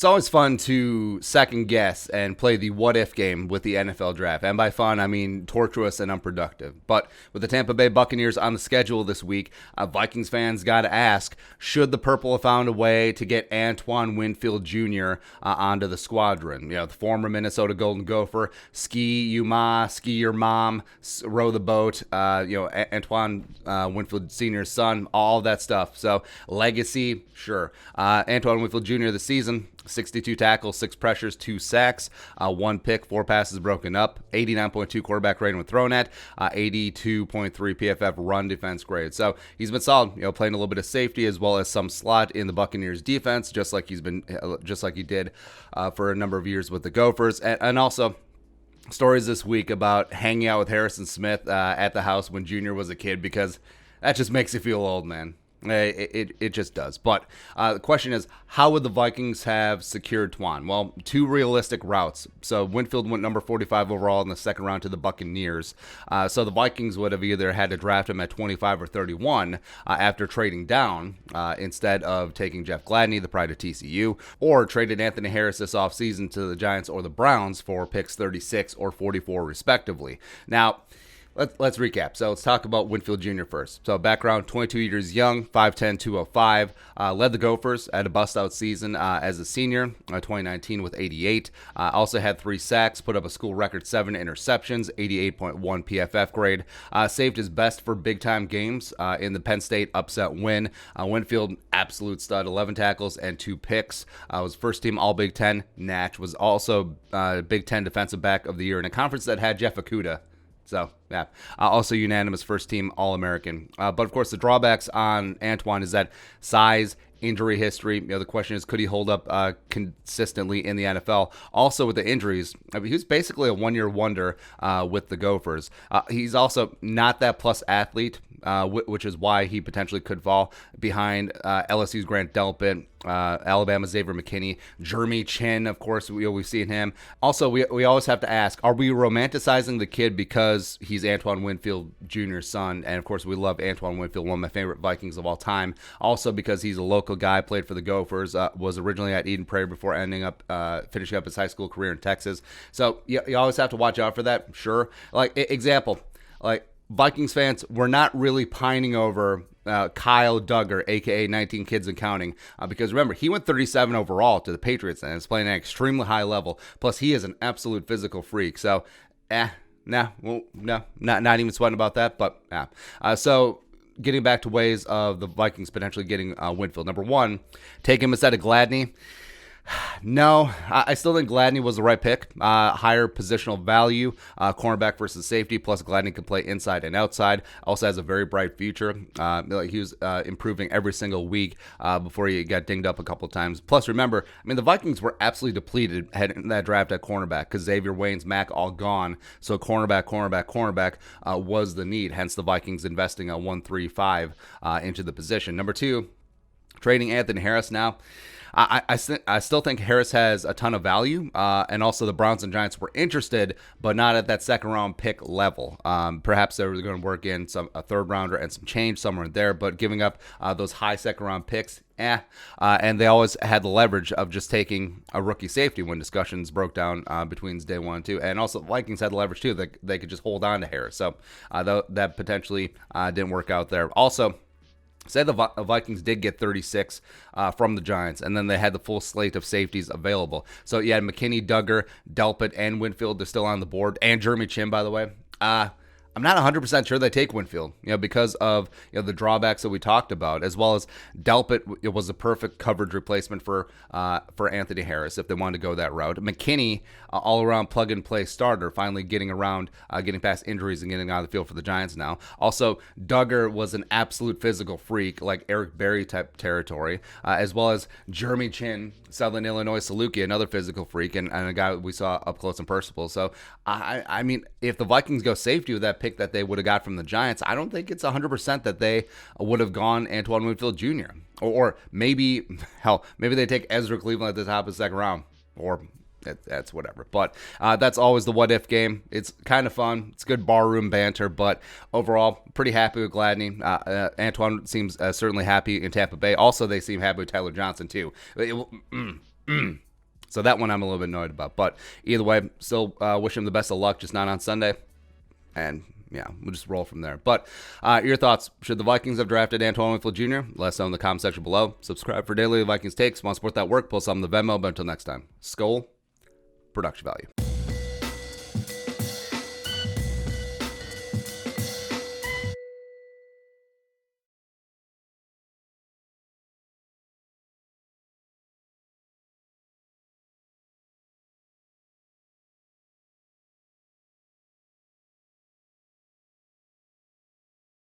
It's always fun to second guess and play the what if game with the NFL draft. And by fun, I mean tortuous and unproductive. But with the Tampa Bay Buccaneers on the schedule this week, Vikings fans got to ask, should the Purple have found a way to get Antoine Winfield Jr. Onto the squadron? The former Minnesota Golden Gopher, ski you ma, ski your mom, row the boat, Antoine Winfield Sr.'s son, all that stuff. So legacy, sure. Antoine Winfield Jr. this season, 62 tackles, 6 pressures, 2 sacks, 1 pick, 4 passes broken up, 89.2 quarterback rating when thrown at, 82.3 PFF run defense grade. So he's been solid, playing a little bit of safety as well as some slot in the Buccaneers defense, just like he did for a number of years with the Gophers, and also stories this week about hanging out with Harrison Smith at the house when Junior was a kid, because that just makes you feel old, man. It just does. But the question is, how would the Vikings have secured Twan? Well, 2 realistic routes. So Winfield went number 45 overall in the second round to the Buccaneers. So the Vikings would have either had to draft him at 25 or 31 after trading down instead of taking Jeff Gladney, the pride of TCU, or traded Anthony Harris this offseason to the Giants or the Browns for picks 36 or 44 respectively. Now, Let's recap. So let's talk about Winfield Jr. first. So background, 22 years young, 5'10", 205. Led the Gophers at a bust-out season as a senior, 2019 with 88. Also had 3 sacks, put up a school record 7 interceptions, 88.1 PFF grade. Saved his best for big-time games in the Penn State upset win. Winfield, absolute stud, 11 tackles and 2 picks. Was first-team All-Big Ten. Natch was also Big Ten Defensive Back of the Year in a conference that had Jeff Okudah. So, yeah. Also unanimous first-team All-American. But, of course, the drawbacks on Antoine is that size, injury history. The question is, could he hold up consistently in the NFL? Also, with the injuries, he was basically a one-year wonder with the Gophers. He's also not that plus athlete, which is why he potentially could fall behind LSU's Grant Delpit, Alabama's Xavier McKinney, Jeremy Chin, of course, we've seen him. Also, we always have to ask, are we romanticizing the kid because he's Antoine Winfield Jr.'s son? And, of course, we love Antoine Winfield, one of my favorite Vikings of all time. Also, because he's a local guy, played for the Gophers, was originally at Eden Prairie before finishing up his high school career in Texas. So you always have to watch out for that, sure. Example, Vikings fans, we're not really pining over Kyle Duggar, a.k.a. 19 Kids and Counting, because remember, he went 37 overall to the Patriots and is playing at an extremely high level. Plus, he is an absolute physical freak. So, not even sweating about that, but so, getting back to ways of the Vikings potentially getting Winfield. Number 1, take him instead of Gladney. No, I still think Gladney was the right pick. Higher positional value, cornerback versus safety, plus Gladney can play inside and outside. Also has a very bright future. He was improving every single week before he got dinged up a couple of times. Plus, remember, the Vikings were absolutely depleted in that draft at cornerback because Xavier, Waynes, Mack all gone. So cornerback was the need. Hence the Vikings investing a 1-3-5 into the position. Number 2, trading Anthony Harris now. I still think Harris has a ton of value, and also the Browns and Giants were interested, but not at that second-round pick level. Perhaps they were going to work in a third-rounder and some change somewhere in there, but giving up those high second-round picks, and they always had the leverage of just taking a rookie safety when discussions broke down between day 1 and 2. And also the Vikings had the leverage, too, that they could just hold on to Harris. So that potentially didn't work out there. Also, say the Vikings did get 36 from the Giants, and then they had the full slate of safeties available. So you had McKinney, Duggar, Delpit, and Winfield are still on the board, and Jeremy Chin, by the way. I'm not 100% sure they take Winfield, because of the drawbacks that we talked about, as well as Delpit. It was a perfect coverage replacement for Anthony Harris if they wanted to go that route. McKinney, all-around plug-and-play starter, finally getting around, getting past injuries and getting out of the field for the Giants now. Also, Duggar was an absolute physical freak, like Eric Berry type territory, as well as Jeremy Chin, Southern Illinois Saluki, another physical freak, and a guy we saw up close and personal. So, if the Vikings go safety with that pick that they would have got from the Giants, I don't think it's 100% that they would have gone Antoine Winfield Jr. Or maybe they take Ezra Cleveland at the top of the second round, or that's whatever. But that's always the what-if game. It's kind of fun. It's good barroom banter, but overall, pretty happy with Gladney. Antoine seems certainly happy in Tampa Bay. Also, they seem happy with Tyler Johnson, too. So that one I'm a little bit annoyed about. But either way, still wish him the best of luck, just not on Sunday. And yeah, we'll just roll from there. But your thoughts, should the Vikings have drafted Antoine Winfield Jr.? Let us know in the comment section below. Subscribe for daily Vikings takes. Want to support that work, post on the Venmo. But until next time, Skol, production value.